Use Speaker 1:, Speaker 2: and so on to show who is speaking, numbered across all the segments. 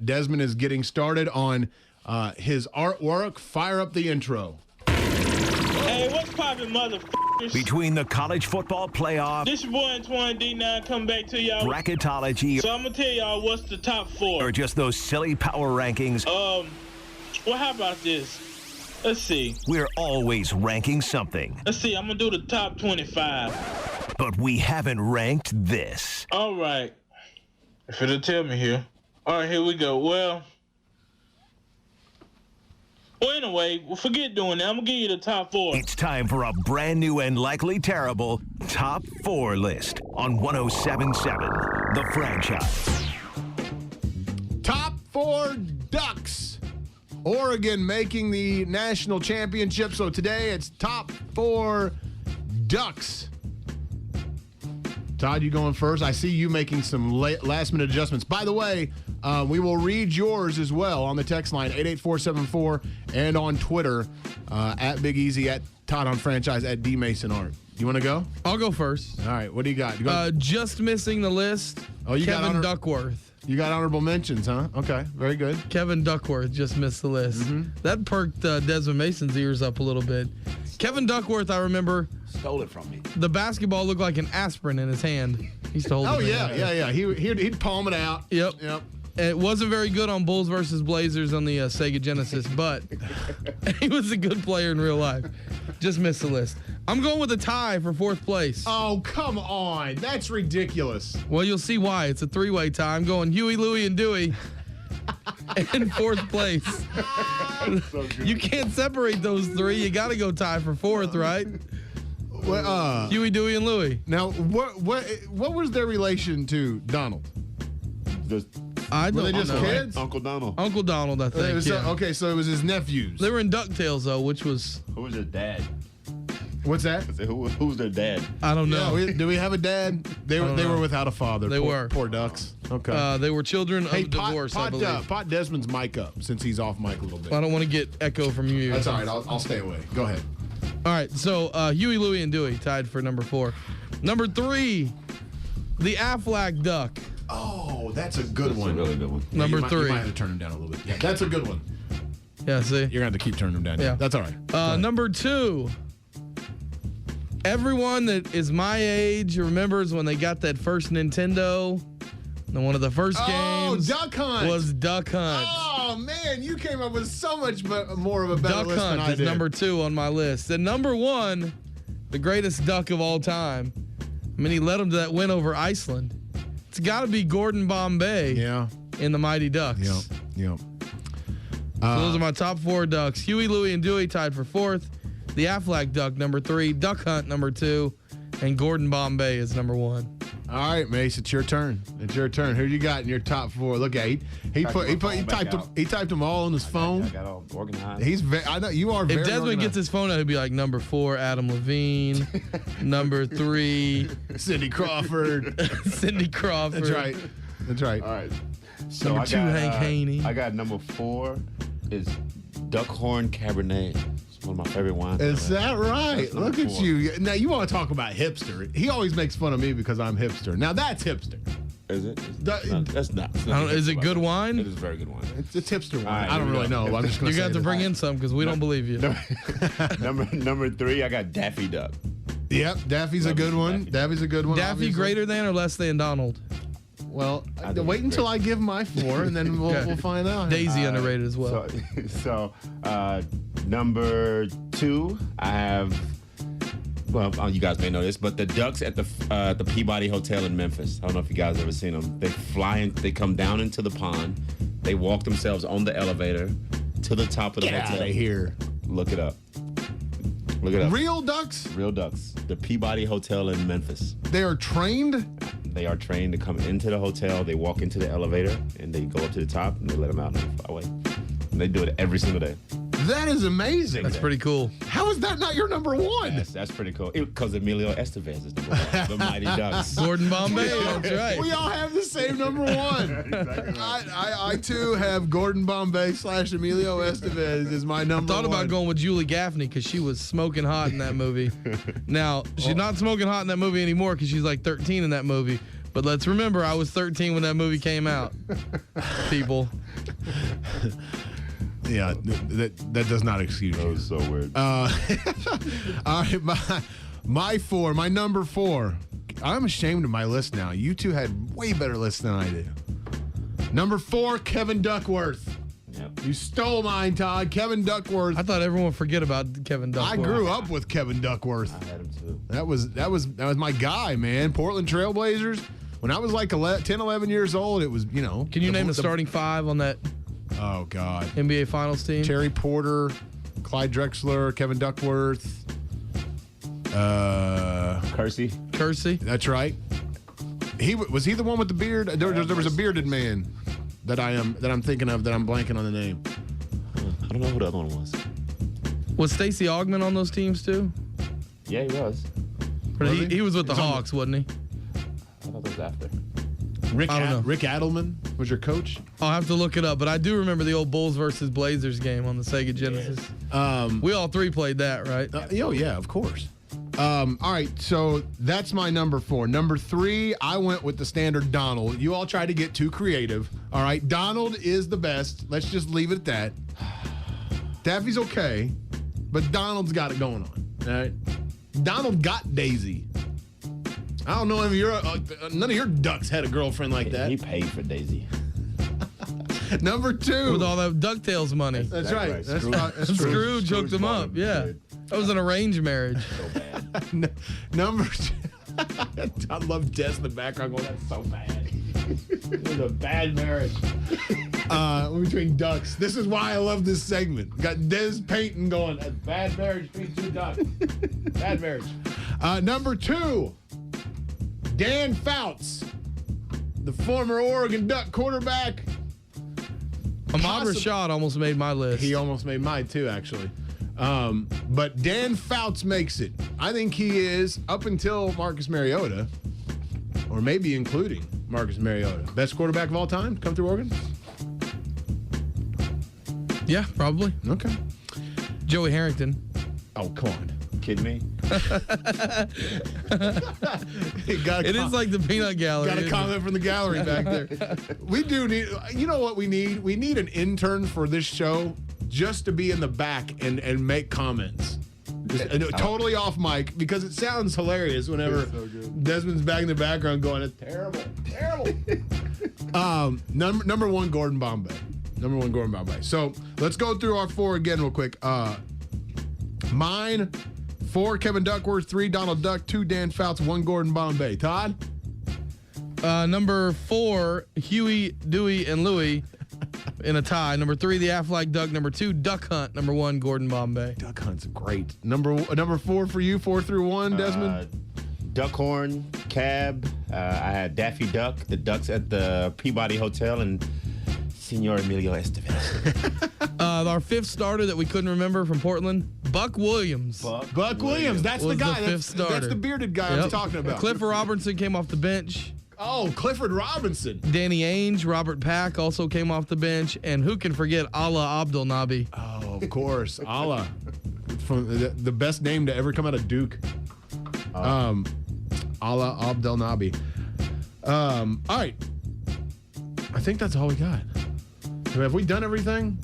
Speaker 1: Desmond is getting started on his artwork. Fire up the intro.
Speaker 2: Hey, what's poppin', motherfuckers?
Speaker 3: Between the college football playoff,
Speaker 2: This your boy Antoine D9 coming back to y'all.
Speaker 3: bracketology,
Speaker 2: So I'm gonna tell y'all what's the top 4.
Speaker 3: or just those silly power rankings,
Speaker 2: Well, how about this? Let's see.
Speaker 3: we're always ranking something.
Speaker 2: I'm gonna do the top 25.
Speaker 3: But we haven't ranked this.
Speaker 2: All right. If it'll tell me here. All right, here we go. Well, anyway, forget doing that. I'm gonna give you the top 4.
Speaker 3: It's time for a brand new and likely terrible top 4 list on 107.7 The Franchise.
Speaker 1: Top 4 Ducks. Oregon making the national championship. So today it's top 4 Ducks. Todd, you going first? I see you making some last-minute adjustments. By the way, we will read yours as well on the text line, 88474, and on Twitter, at Big Easy, at Todd on Franchise, at D Mason Art. You want to go?
Speaker 4: I'll go first.
Speaker 1: All right, what do you got?
Speaker 4: Just missing the list,
Speaker 1: you got
Speaker 4: Kevin Duckworth.
Speaker 1: You got honorable mentions, huh? Okay, very good.
Speaker 4: Kevin Duckworth just missed the list.
Speaker 1: Mm-hmm.
Speaker 4: That perked Desmond Mason's ears up a little bit. Kevin Duckworth, I remember.
Speaker 5: Stole it from me.
Speaker 4: The basketball looked like an aspirin in his hand. He used to hold it.
Speaker 1: Yeah. He'd palm it out.
Speaker 4: Yep. It wasn't very good on Bulls versus Blazers on the Sega Genesis, but he was a good player in real life. Just missed the list. I'm going with a tie for 4th place.
Speaker 1: Oh, come on. That's ridiculous.
Speaker 4: Well, you'll see why. It's a 3-way tie. I'm going Huey, Louie, and Dewey in 4th place.
Speaker 5: So
Speaker 4: You can't separate those 3. You got to go tie for 4th, right? Huey, Dewey, and Louie.
Speaker 1: Now, what was their relation to Donald?
Speaker 4: I
Speaker 1: Were
Speaker 4: don't
Speaker 1: they just
Speaker 4: know.
Speaker 1: kids?
Speaker 5: Uncle Donald.
Speaker 4: Uncle Donald, I think. Yeah.
Speaker 1: Okay, so it was his nephews.
Speaker 4: They were in DuckTales, though, which was,
Speaker 5: Who was their dad?
Speaker 1: What's that?
Speaker 5: I said, who was their dad?
Speaker 4: I don't know.
Speaker 1: Yeah, do we have a dad? They were without a father.
Speaker 4: They were.
Speaker 1: Poor ducks. Okay.
Speaker 4: They were children of divorce, I believe.
Speaker 1: Pot Desmond's mic up since he's off mic a little bit.
Speaker 4: I don't want to get echo from you.
Speaker 1: That's all right. I'll stay away. Go ahead.
Speaker 4: All right, so Huey, Louie, and Dewey tied for number 4. Number 3, the Aflac Duck.
Speaker 1: Oh, that's a good
Speaker 5: That's
Speaker 1: one.
Speaker 5: a really good one.
Speaker 4: Number
Speaker 1: you might
Speaker 4: 3.
Speaker 1: have to turn him down a little bit. Yeah, that's a good one.
Speaker 4: Yeah, see?
Speaker 1: You're going to have to keep turning him down.
Speaker 4: Yeah.
Speaker 1: That's all right.
Speaker 4: Number 2, everyone that is my age remembers when they got that first Nintendo. And one of the first games
Speaker 1: Duck Hunt
Speaker 4: was Duck Hunt.
Speaker 1: Oh, man, you came up with so much more of a better
Speaker 4: Duck
Speaker 1: list than I
Speaker 4: Hunt is
Speaker 1: did.
Speaker 4: number 2 on my list. And number 1, the greatest duck of all time. I mean, he led them to that win over Iceland. It's got to be Gordon Bombay in the Mighty Ducks.
Speaker 1: Yep.
Speaker 4: So those are my top 4 ducks. Huey, Louie, and Dewey tied for 4th. The Aflac Duck, number 3. Duck Hunt, number 2. And Gordon Bombay is number 1.
Speaker 1: All right, Mace, it's your turn. Who you got in your top 4? Look at he typed them all on his phone.
Speaker 5: I got all organized.
Speaker 1: I know you are very
Speaker 4: If Desmond
Speaker 1: organized.
Speaker 4: gets his phone out, he'd be like, number 4, Adam Levine. Number 3,
Speaker 1: Cindy Crawford.
Speaker 4: Cindy Crawford.
Speaker 1: That's right.
Speaker 5: All right. So
Speaker 4: Number
Speaker 5: I
Speaker 4: 2,
Speaker 5: got,
Speaker 4: Hank Haney.
Speaker 5: I got number 4 is Duckhorn Cabernet. It's one of my favorite wines.
Speaker 1: Is that right?
Speaker 5: That's number
Speaker 1: Look at
Speaker 5: 4.
Speaker 1: you. Now, you want to talk about hipster. He always makes fun of me because I'm hipster. Now, that's hipster.
Speaker 5: Is it?
Speaker 1: That's
Speaker 5: not.
Speaker 4: Is it good wine?
Speaker 5: It is very good wine.
Speaker 1: It's hipster wine.
Speaker 5: right,
Speaker 1: I don't
Speaker 5: here we
Speaker 1: really
Speaker 5: go.
Speaker 1: know. I'm just going
Speaker 4: You're going to have to bring in some because we don't believe you.
Speaker 5: Number 3, I got Daffy Duck.
Speaker 1: Yep, Daffy's a good one. Daffy's a good one.
Speaker 4: Daffy
Speaker 1: obviously.
Speaker 4: greater than or less than Donald?
Speaker 1: Well, wait until I give my 4, and then we'll find out.
Speaker 4: Daisy underrated as well.
Speaker 5: So number 2, I have. Well, you guys may know this, but the Ducks at the Peabody Hotel in Memphis. I don't know if you guys ever seen them. They fly in, they come down into the pond. They walk themselves on the elevator to the top of the
Speaker 1: Get
Speaker 5: hotel.
Speaker 1: out of here.
Speaker 5: Look it up. Look it up.
Speaker 1: Real ducks?
Speaker 5: Real Ducks. The Peabody Hotel in Memphis.
Speaker 1: They are trained?
Speaker 5: They are trained to come into the hotel. They walk into the elevator and they go up to the top and they let them out and they fly away. And they do it every single day.
Speaker 1: That is amazing.
Speaker 4: That's pretty cool.
Speaker 1: How is that not your number 1?
Speaker 5: That's pretty cool. Because Emilio Estevez is number 1. The Mighty Ducks.
Speaker 4: Gordon Bombay, that's right.
Speaker 1: We all have the same number 1.
Speaker 5: Exactly right.
Speaker 1: I too have Gordon Bombay / Emilio Estevez as my number 1.
Speaker 4: Thought about going with Julie Gaffney because she was smoking hot in that movie. Now, she's not smoking hot in that movie anymore because she's like 13 in that movie. But let's remember, I was 13 when that movie came out. People.
Speaker 1: Yeah, that does not excuse
Speaker 5: That
Speaker 1: you.
Speaker 5: was so weird.
Speaker 1: All right, my number 4. I'm ashamed of my list now. You two had way better lists than I do. Number 4, Kevin Duckworth.
Speaker 5: Yep.
Speaker 1: You stole mine, Todd. Kevin Duckworth.
Speaker 4: I thought everyone would forget about Kevin Duckworth.
Speaker 1: I grew up with Kevin Duckworth.
Speaker 5: I had him too.
Speaker 1: That was my guy, man. Portland Trailblazers. When I was like 10, 11 years old, it was,
Speaker 4: Can you name the starting 5 on that
Speaker 1: Oh, God.
Speaker 4: NBA Finals team?
Speaker 1: Terry Porter, Clyde Drexler, Kevin Duckworth.
Speaker 5: Kersey.
Speaker 1: That's right. Was he the one with the beard? There was a bearded man that I'm thinking of that I'm blanking on the name.
Speaker 5: I don't know who the other one was.
Speaker 4: Was Stacey Augmon on those teams too?
Speaker 5: Yeah, he was.
Speaker 4: Or
Speaker 1: Was
Speaker 4: he was with the Hawks, wasn't he?
Speaker 5: I thought that was after.
Speaker 1: Rick
Speaker 4: I don't know.
Speaker 1: Rick Adelman was your coach.
Speaker 4: I'll have to look it up, but I do remember the old Bulls versus Blazers game on the Sega Genesis. We all 3 played that, right?
Speaker 1: Oh yeah, of course. All right, so that's my number 4. Number 3, I went with the standard Donald. You all tried to get too creative. All right, Donald is the best. Let's just leave it at that. Daffy's okay, but Donald's got it going on. All right, Donald got Daisy. I don't know if none of your ducks had a girlfriend like that.
Speaker 5: He paid for Daisy.
Speaker 1: Number 2.
Speaker 4: With all that DuckTales money.
Speaker 1: That's right. That's true.
Speaker 4: Scrooge hooked him up. Yeah. That was an arranged marriage.
Speaker 5: So bad.
Speaker 1: Number 2. I love Des in the background going, that's so bad. It was a bad marriage. Between ducks. This is why I love this segment. Got Des Payton going, a bad marriage between 2 ducks. Bad marriage. Number 2, Dan Fouts, the former Oregon Duck quarterback.
Speaker 4: Ahmad Rashad almost made my list.
Speaker 1: He almost made mine too, actually. But Dan Fouts makes it. I think he is, up until Marcus Mariota, or maybe including Marcus Mariota, best quarterback of all time come through Oregon?
Speaker 4: Yeah, probably.
Speaker 1: Okay.
Speaker 4: Joey Harrington.
Speaker 1: Oh, come on.
Speaker 5: Kidding me?
Speaker 4: It is like the peanut gallery.
Speaker 1: Got a comment from the gallery back there. We do need, you know what we need? We need an intern for this show just to be in the back and make comments. Totally off mic, because it sounds hilarious whenever Desmond's back in the background going, it's terrible, terrible. Number 1, Gordon Bombay. Number 1, Gordon Bombay. So let's go through our 4 again real quick. Mine, 4, Kevin Duckworth, 3, Donald Duck, 2, Dan Fouts, 1, Gordon Bombay. Todd?
Speaker 4: Number 4, Huey, Dewey, and Louie in a tie. Number 3, the Aflac Duck. Number 2, Duck Hunt. Number 1, Gordon Bombay.
Speaker 1: Duck Hunt's great. Number 4 for you, 4 through 1, Desmond?
Speaker 5: Duckhorn, Cab. I had Daffy Duck, the Ducks at the Peabody Hotel, and Senor Emilio Estevez.
Speaker 4: Our 5th starter that we couldn't remember from Portland, Buck Williams.
Speaker 1: Buck Williams. That's the
Speaker 4: was
Speaker 1: guy.
Speaker 4: the 5th starter.
Speaker 1: That's the bearded guy I was talking about.
Speaker 4: Clifford Robertson came off the bench.
Speaker 1: Oh, Clifford Robinson.
Speaker 4: Danny Ainge, Robert Pack also came off the bench. And who can forget Allah Abdel Nabi?
Speaker 1: Oh, of course. Allah. From the best name to ever come out of Duke. Allah Abdel Nabi. All right. I think that's all we got. Have we done everything?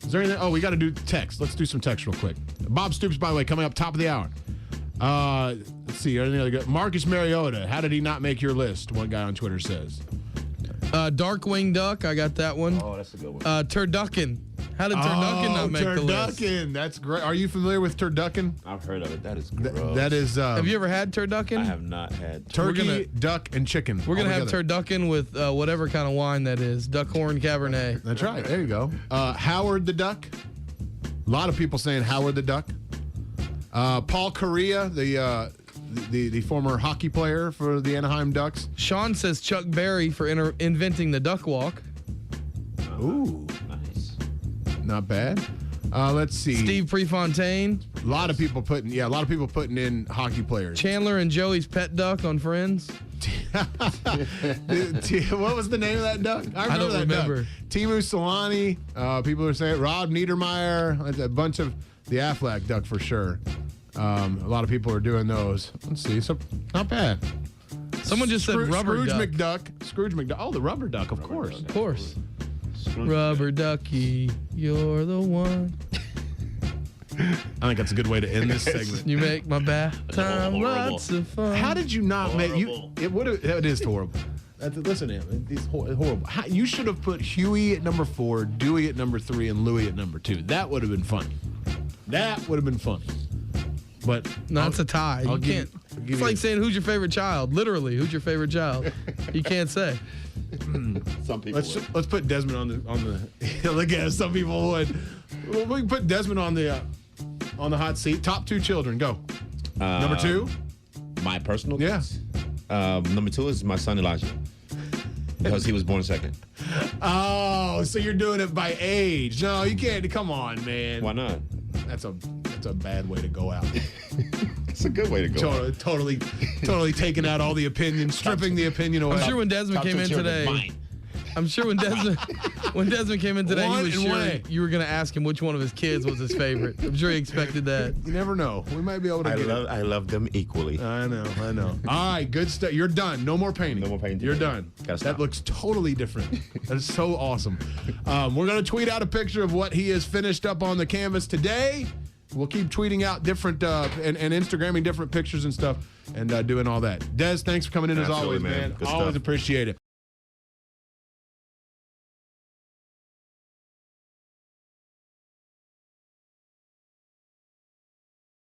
Speaker 1: Is there anything? Oh, we got to do text. Let's do some text real quick. Bob Stoops, by the way, coming up top of the hour. Let's see. Anything other good? Marcus Mariota. How did he not make your list? One guy on Twitter says.
Speaker 4: Darkwing Duck. I got that one.
Speaker 5: Oh, that's a good one.
Speaker 4: Turducken. How did Turducken not make the list?
Speaker 1: Turducken. That's great. Are you familiar with Turducken?
Speaker 5: I've heard of it. That is gross.
Speaker 1: That is.
Speaker 4: Have you ever had Turducken?
Speaker 5: I have not had.
Speaker 1: Turkey, duck, and chicken.
Speaker 4: We're going to have
Speaker 1: together.
Speaker 4: Turducken with whatever kind of wine that is. Duckhorn Cabernet.
Speaker 1: That's right. There you go. Howard the Duck. A lot of people saying Howard the Duck. Paul Correa, the former hockey player for the Anaheim Ducks.
Speaker 4: Sean says Chuck Berry for inventing the duck walk.
Speaker 1: Ooh,
Speaker 5: Nice.
Speaker 1: not bad. Let's see.
Speaker 4: Steve Prefontaine.
Speaker 1: A lot of people putting in hockey players.
Speaker 4: Chandler and Joey's pet duck on Friends.
Speaker 1: What was the name of that duck? I
Speaker 4: don't
Speaker 1: that
Speaker 4: remember.
Speaker 1: Duck. Timu Solani. People are saying Rob Niedermeyer. A bunch of the Aflac Duck for sure. A lot of people are doing those. Let's see. So not bad.
Speaker 4: Someone just said rubber
Speaker 1: Scrooge
Speaker 4: duck.
Speaker 1: McDuck. Scrooge McDuck. Oh, the rubber duck, of course.
Speaker 4: Of course. Rubber ducky, you're the one.
Speaker 1: I think that's a good way to end this segment.
Speaker 4: You make my bath time
Speaker 5: Horrible.
Speaker 4: lots of fun.
Speaker 1: How did you not make you? It is horrible. Listen to him. It's horrible. You should have put Huey at number 4, Dewey at number 3, and Louie at number 2. That would have been funny. That would have been funny. But
Speaker 4: no, it's a tie. You can't. It's like saying who's your favorite child. Literally, who's your favorite child? You can't say.
Speaker 5: Some people.
Speaker 1: Let's put Desmond on the. Look at it, some people would. Well, we can put Desmond on the hot seat. Top 2 children. Go. Number 2.
Speaker 5: My personal.
Speaker 1: Yeah.
Speaker 5: Kids? Number 2 is my son Elijah, because he was born second.
Speaker 1: Oh, so you're doing it by age? No, you can't. Come on, man.
Speaker 5: Why not?
Speaker 1: That's a bad way to go out.
Speaker 5: It's a good way to go.
Speaker 1: Totally taking out all the opinion, stripping the opinion away.
Speaker 4: I'm sure when Desmond came in today. I'm sure when Desmond came in today, he was sure you were going to ask him which one of his kids was his favorite. I'm sure he expected that.
Speaker 1: You never know. We might be able to get it.
Speaker 5: I love them equally.
Speaker 1: I know. All right, good stuff. You're done. No more painting.
Speaker 5: No more painting.
Speaker 1: You're done.
Speaker 5: That
Speaker 1: looks totally different. That is so awesome. We're going to tweet out a picture of what he has finished up on the canvas today. We'll keep tweeting out different and Instagramming different pictures and stuff and doing all that. Des, thanks for coming in as always, man.
Speaker 5: Good
Speaker 1: Always
Speaker 5: stuff.
Speaker 1: appreciate it.